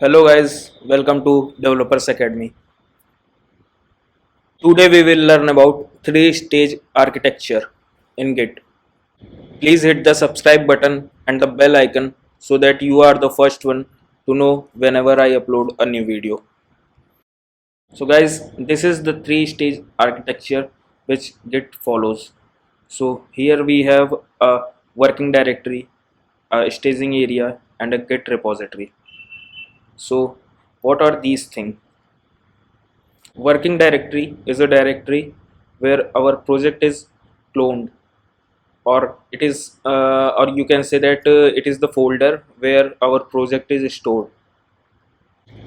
Hello guys, welcome to Developers Academy. Today we will learn about three-stage architecture in Git. Please hit the subscribe button and the bell icon so that you are the first one to know whenever I upload a new video. So guys, this is the three-stage architecture which Git follows. So here we have a working directory, a staging area and a Git repository. So what are these things? Working directory is a directory where our project is cloned, or it is or you can say that it is the folder where our project is stored.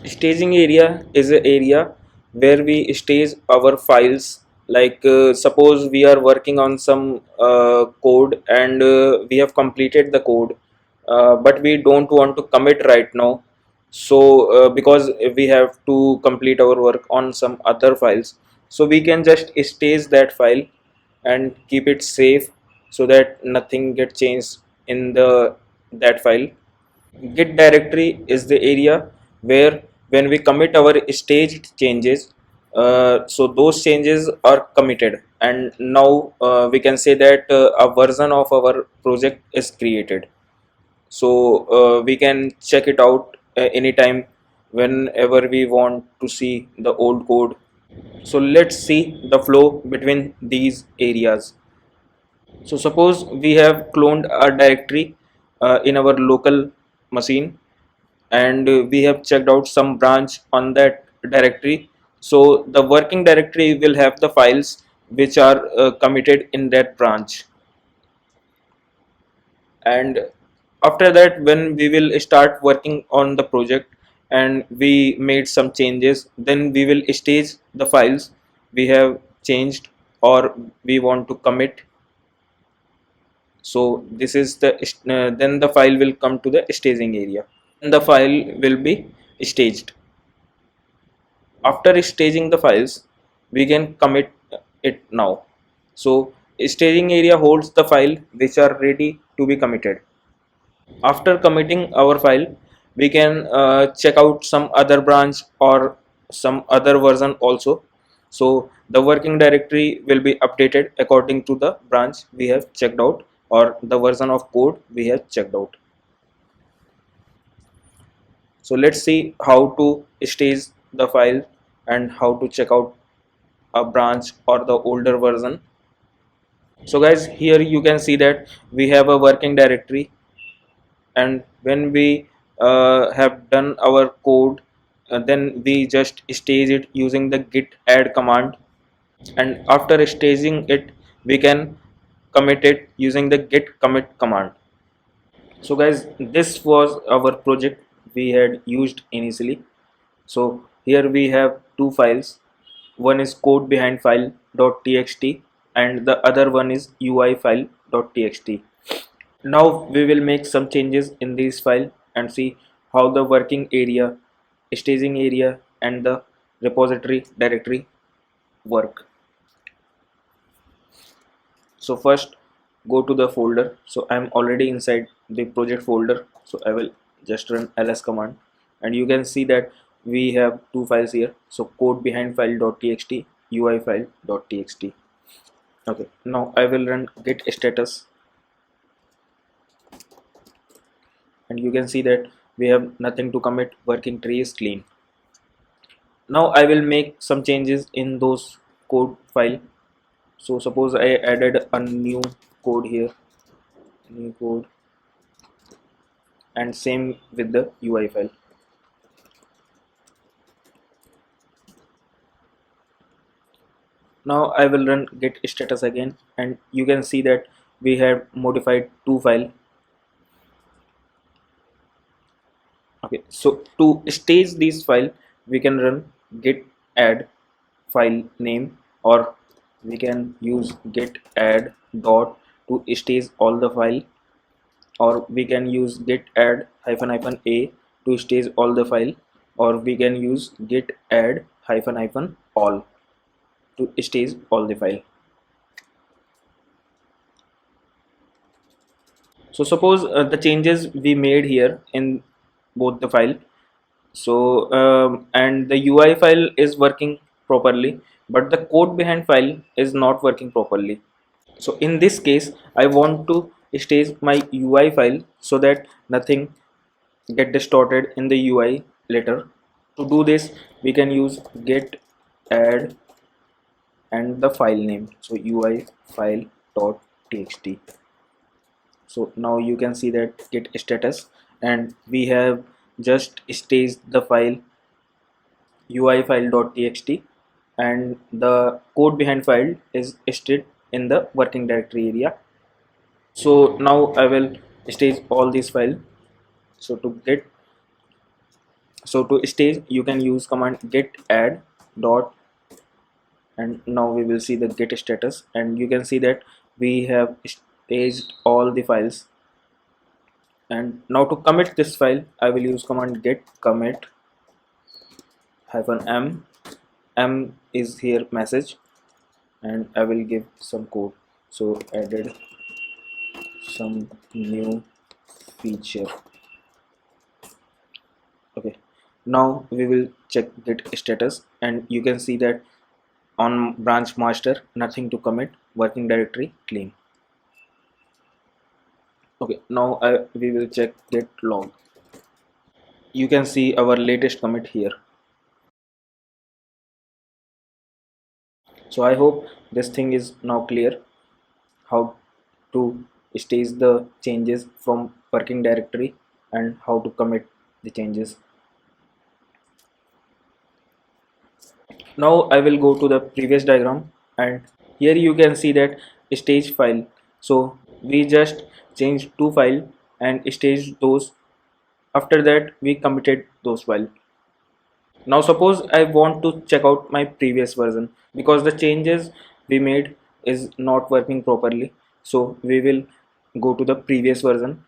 Staging area is an area where we stage our files, like suppose we are working on some code and we have completed the code, but we don't want to commit right now. So because we have to complete our work on some other files, so we can just stage that file and keep it safe so that nothing get changed in the that file. Git directory is the area where when we commit our staged changes, so those changes are committed, and now we can say that a version of our project is created. So we can check it out anytime whenever we want to see the old code. So let's see the flow between these areas. So suppose we have cloned a directory in our local machine, and we have checked out some branch on that directory. So the working directory will have the files which are committed in that branch. And after that, when we will start working on the project and we made some changes, then we will stage the files we have changed or we want to commit. So this is the then the file will come to the staging area and the file will be staged. After staging the files, we can commit it now. So staging area holds the file which are ready to be committed. After committing our file, we can check out some other branch or some other version also. So the working directory will be updated according to the branch we have checked out or the version of code we have checked out. So let's see how to stage the file and how to check out a branch or the older version. So guys, here you can see that we have a working directory, and when we have done our code, then we just stage it using the git add command, and after staging it we can commit it using the git commit command. So guys, this was our project we had used initially. So here we have two files. One is code behind file.txt and the other one is UI file.txt. Now we will make some changes in this file and see how the working area, staging area and the repository directory work. So first go to the folder. So I am already inside the project folder, so I will just run ls command, and you can see that we have two files here. So code behind file.txt, UI file.txt. Okay, now I will run git status, and you can see that we have nothing to commit, working tree is clean. Now I will make some changes in those code file. So suppose I added a new code here, new code, and same with the UI file. Now I will run git status again, and you can see that we have modified two file. Okay, so to stage this file we can run git add file name, or we can use git add dot to stage all the file, or we can use git add hyphen hyphen a to stage all the file, or we can use git add hyphen hyphen all to stage all the file. So suppose the changes we made here in both the file, So and the UI file is working properly, but the code behind file is not working properly. So in this case, I want to stage my UI file so that nothing get distorted in the UI later. To do this, we can use git add and the file name, so UI file dot txt. So now you can see that git status, and we have just staged the file UI file dot txt, and the code behind file is staged in the working directory area. So now I will stage all these files. So to stage, you can use command git add dot, and now we will see the git status, and you can see that we have staged all the files. And now to commit this file, I will use command git commit -m. M is here message, and I will give some code. So added some new feature. Okay, now we will check git status, and you can see that on branch master nothing to commit, working directory clean. Okay, now we will check git log. You can see our latest commit here. So I hope this thing is now clear, how to stage the changes from working directory and how to commit the changes. Now I will go to the previous diagram, and here you can see that stage file. So we just changed two file and staged those. After that we committed those file. Now suppose I want to check out my previous version, because the changes we made is not working properly. So we will go to the previous version.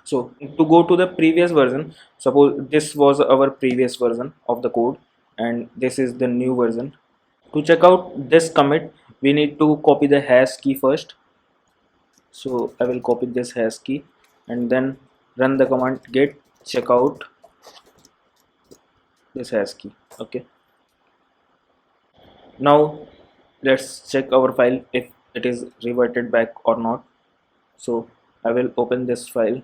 So to go to the previous version, suppose this was our previous version of the code and this is the new version. To check out this commit, we need to copy the hash key first. So I will copy this hash key and then run the command git checkout this hash key. Okay, now let's check our file if it is reverted back or not. So I will open this file,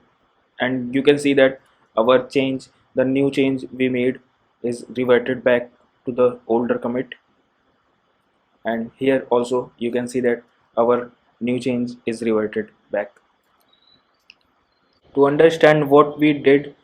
and you can see that our change, the new change we made, is reverted back to the older commit. And here also you can see that our new change is reverted back. To understand what we did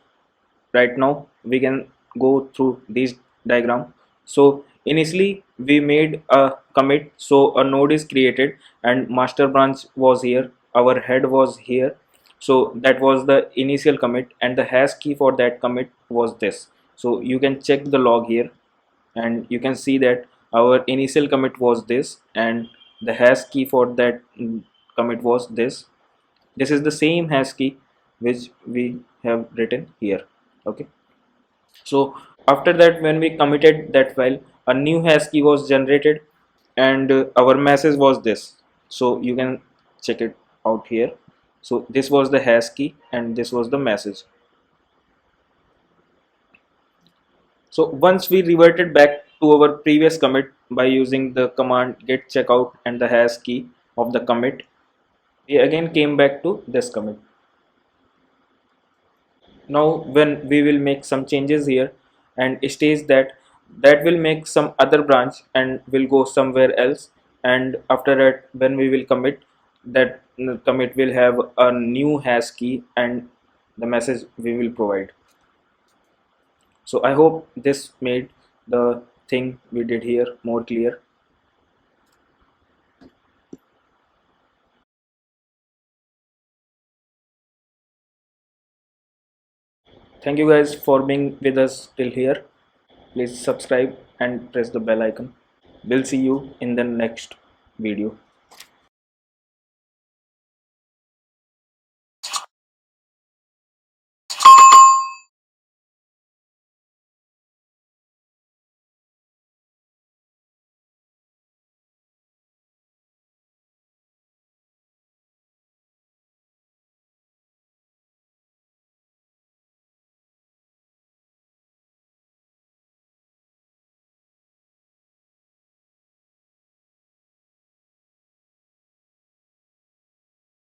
right now, we can go through this diagram. So initially we made a commit, so a node is created and master branch was here, our head was here. So that was the initial commit, and the hash key for that commit was this. So you can check the log here, and you can see that our initial commit was this, and the hash key for that commit was this. This is the same hash key which we have written here. Okay, so after that, when we committed that file, a new hash key was generated, and our message was this. So you can check it out here. So this was the hash key and this was the message. So once we reverted back to our previous commit by using the command git checkout and the hash key of the commit, we again came back to this commit. Now when we will make some changes here, and it states that that will make some other branch and will go somewhere else, and after that when we will commit, that commit will have a new hash key and the message we will provide. So I hope this made the thing we did here more clear. Thank you guys for being with us till here. Please subscribe and press the bell icon. We'll see you in the next video.